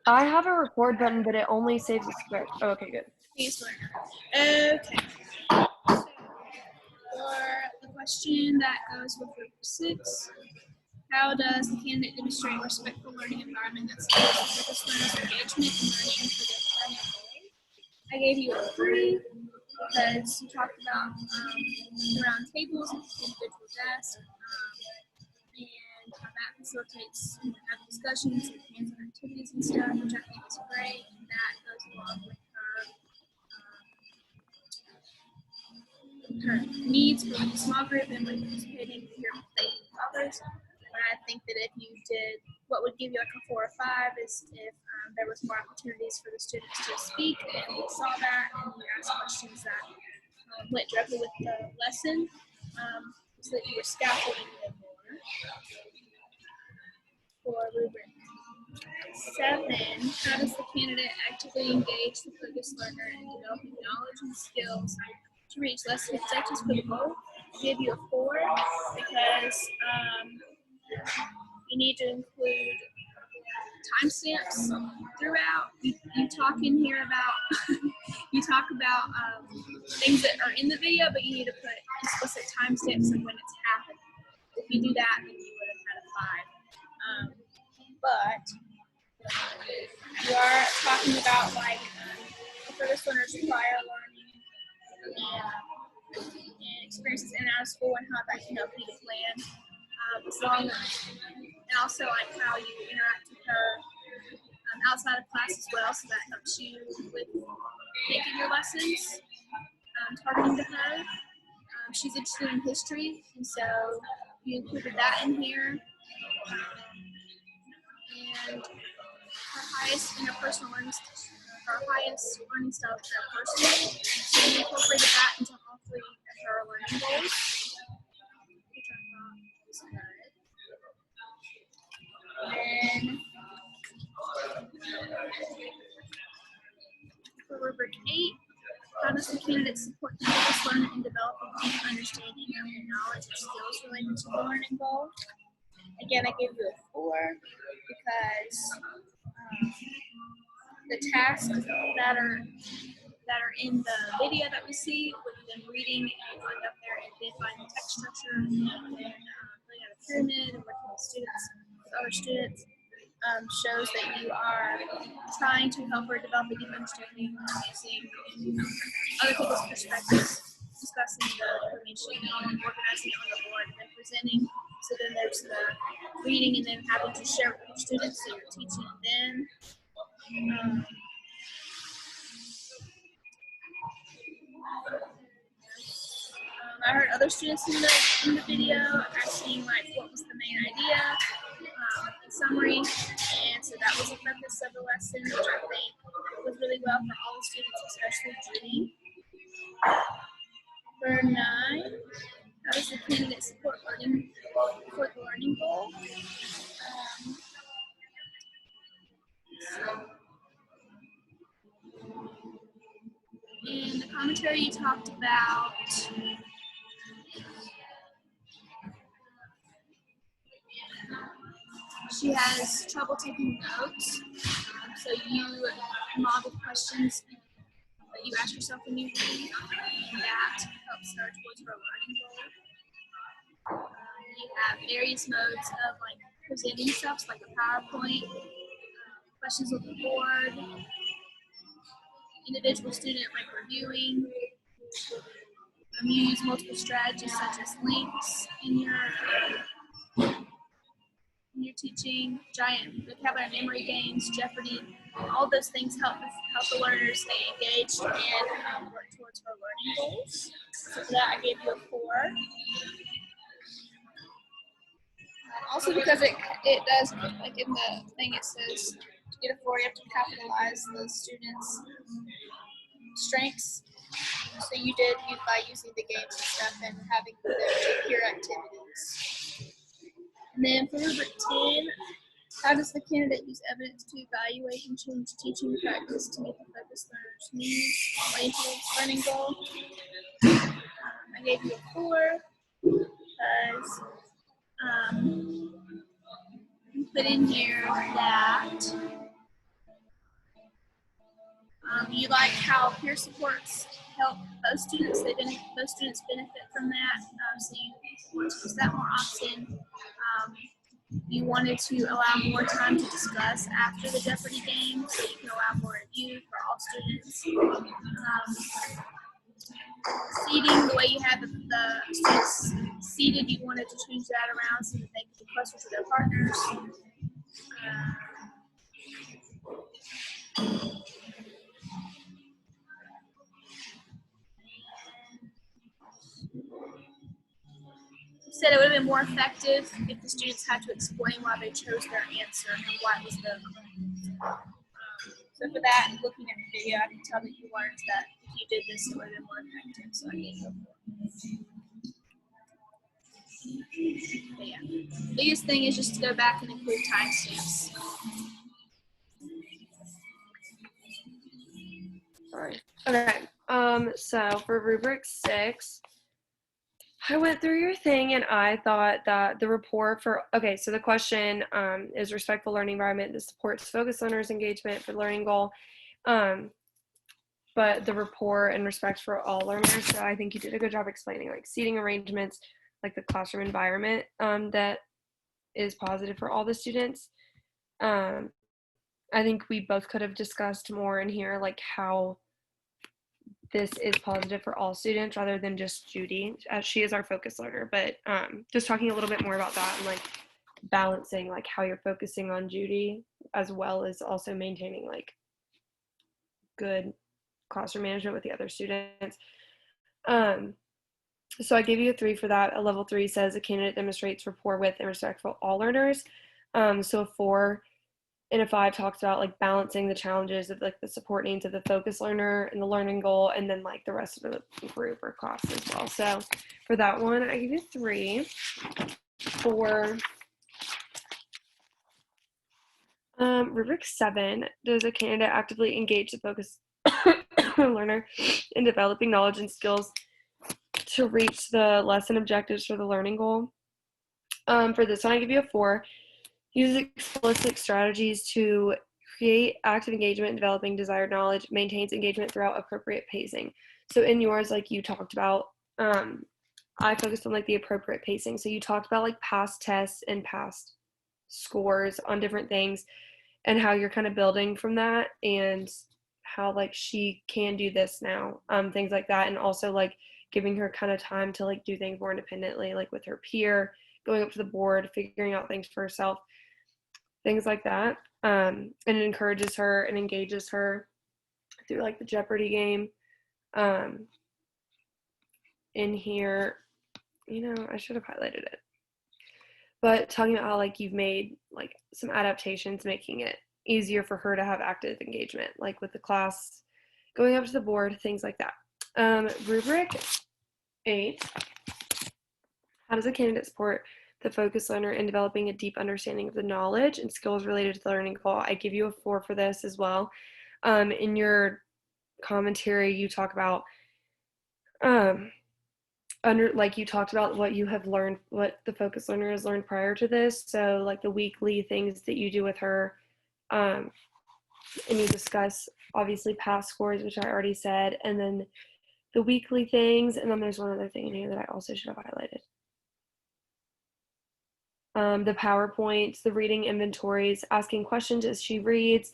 I have a record button, but it only saves a script. Oh, okay, good. Okay. So, for the question that goes with group 6, how does the candidate demonstrate a respectful learning environment that supports learners' engagement and learning for their learning goals? I gave you a 3 because you talked about round tables and individual desks, and how that facilitates having discussions and hands-on activities and stuff, which I think is great. And that goes along with her needs for like a small group and with participating in your with others. But I think that if you did, what would give you like a 4 or 5 is if there was more opportunities for the students to speak, and we saw that, and you asked questions that went directly with the lesson, so that you were scaffolding them more. For rubric 7, how does the candidate actively engage the focused learner in developing knowledge and skills to reach lesson objectives for the goal? I give you a 4 because you need to include timestamps throughout. You talk in here about you talk about things that are in the video, but you need to put explicit timestamps of when it's happened. If you do that, then you would have had a 5. But you are talking about like the furthest learners prior learning and experiences in and out of school and how that can help you to plan. As long as, and also like how you interact with her outside of class as well, so that helps you with making your lessons targeting to her. She's interested in history, and so you included that in here. And her highest interpersonal learning, her highest learning style is personal. So you incorporated that into all 3 of her learning goals, which I thought was good. Then for rubric 8, how does the candidate support the focused learner in developing deep understanding of the knowledge and skills related to the learning goal? Again, I gave you a 4 because the tasks that are in the video that we see, with them reading and going up there and identifying the text structure, and then filling out a pyramid and working with students, with other students, shows that you are trying to help her develop a deep understanding using other people's perspectives, discussing the information and organizing it on the board and then presenting. So then there's the reading and then having to share with your students, so you're teaching them. I heard other students in the video asking like what was the main idea, in summary, and so that was the focus of the lesson, which I think was really well for all the students, especially Judy. For 9, how does the candidate support the learning goal? In the commentary, you talked about she has trouble taking notes, so you model questions that you ask yourself when you read, and that helps her towards her learning goal. You have various modes of like presenting stuff, so like a PowerPoint, questions on the board, individual student like reviewing. You use multiple strategies such as links in your teaching, giant vocabulary memory games, Jeopardy. All those things help the learners stay engaged and work towards her learning goals. So for that, I gave you a 4. Also because it does, like in the thing it says, to get a 4, you have to capitalize the students' strengths. So you did by using the games and stuff and having them do peer activities. And then for rubric 10, how does the candidate use evidence to evaluate and change teaching practice to meet the focused learner's needs relating to its learning goal? I gave you a 4 because put in here that you like how peer supports help both students. Both students benefit from that. So you want to use that more often. You wanted to allow more time to discuss after the Jeopardy game, so you can allow more review for all students. Seating, the way you have the students seated, you wanted to change that around so that they can be closer to their partners. Said it would have been more effective if the students had to explain why they chose their answer and why it was the so for that, looking at the video, I can tell that you learned that if you did this, it would have been more effective. So I gave you a 4. But yeah, the biggest thing is just to go back and include timestamps. Sorry. Okay. So for rubric 6, I went through your thing and I thought that the report for, okay, so the question is respectful learning environment that supports focus learners' engagement for learning goal. But the rapport and respect for all learners. So I think you did a good job explaining like seating arrangements, like the classroom environment that is positive for all the students. I think we both could have discussed more in here, like how this is positive for all students rather than just Judy, as she is our focus learner. But just talking a little bit more about that and like balancing like how you're focusing on Judy as well as also maintaining like good classroom management with the other students. So I gave you a 3 for that. A level 3 says a candidate demonstrates rapport with and respect for all learners. So a 4 and a 5 talks about like balancing the challenges of like the support needs of the focus learner and the learning goal, and then like the rest of the group or class as well. So for that one, I give you 3. For rubric 7, does a candidate actively engage the focus learner in developing knowledge and skills to reach the lesson objectives for the learning goal? For this one, I give you a 4. Uses explicit strategies to create active engagement in developing desired knowledge, maintains engagement throughout appropriate pacing. So in yours, like you talked about, I focused on like the appropriate pacing. So you talked about like past tests and past scores on different things and how you're kind of building from that and how like she can do this now, things like that. And also like giving her kind of time to like do things more independently, like with her peer, going up to the board, figuring out things for herself, things like that. And it encourages her and engages her through like the Jeopardy game. In here, you know, I should have highlighted it. But talking about how like you've made like some adaptations, making it easier for her to have active engagement, like with the class, going up to the board, things like that. Rubric 8, how does a candidate support the focus learner in developing a deep understanding of the knowledge and skills related to the learning goal? I give you a 4 for this as well. In your commentary, you talk about like you talked about what you have learned, what the focus learner has learned prior to this. So like the weekly things that you do with her, and you discuss obviously past scores, which I already said, and then the weekly things, and then there's one other thing in here that I also should have highlighted. The PowerPoints, the reading inventories, asking questions as she reads,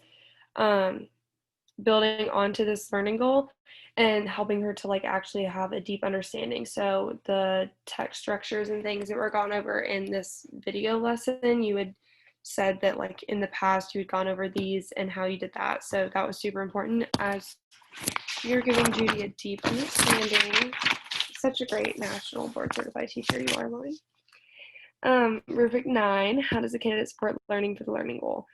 building onto this learning goal and helping her to like actually have a deep understanding. So the text structures and things that were gone over in this video lesson, you had said that like in the past you had gone over these and how you did that. So that was super important as you're giving Judy a deep understanding. Such a great national board certified teacher you are, Lauren. Rubric 9, how does a candidate support learning for the learning goal?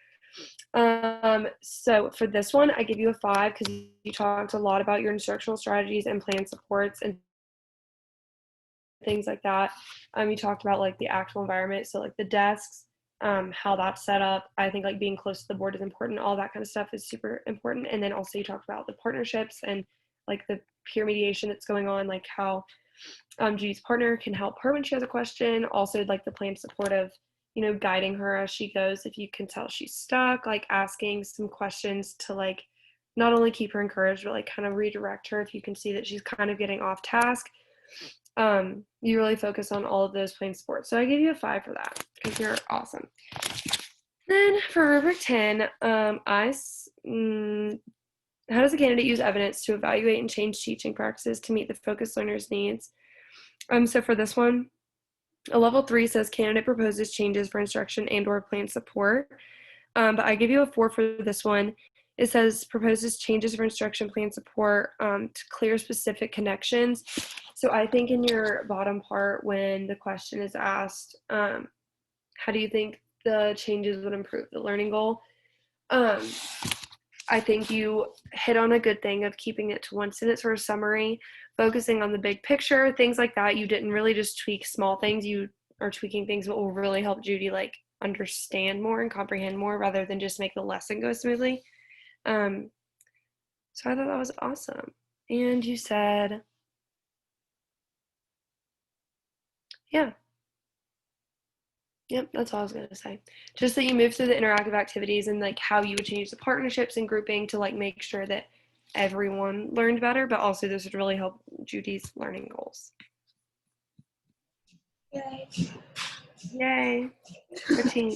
So for this one, I give you a 5 because you talked a lot about your instructional strategies and plan supports and things like that. You talked about like the actual environment, so like the desks, how that's set up. I think like being close to the board is important. All that kind of stuff is super important. And then also you talked about the partnerships and like the peer mediation that's going on, like how Judy's partner can help her when she has a question. Also like the planned support of, guiding her as she goes. If you can tell she's stuck, like asking some questions to like not only keep her encouraged, but like kind of redirect her if you can see that she's kind of getting off task. You really focus on all of those playing sports. So I give you a 5 for that because you're awesome. Then for rubric 10, how does a candidate use evidence to evaluate and change teaching practices to meet the focused learner's needs? So for this one, a level 3 says candidate proposes changes for instruction and or plan support. But I give you a 4 for this one. It says proposes changes for instruction plan support to clear specific connections. So I think in your bottom part, when the question is asked, how do you think the changes would improve the learning goal? I think you hit on a good thing of keeping it to one sentence or a summary, focusing on the big picture, things like that. You didn't really just tweak small things. You are tweaking things that will really help Judy like understand more and comprehend more rather than just make the lesson go smoothly. So I thought that was awesome. And you said, yeah. Yep, that's all I was going to say. Just that you move through the interactive activities and like how you would change the partnerships and grouping to like make sure that everyone learned better, but also this would really help Judy's learning goals. Yay. Yay. Our team.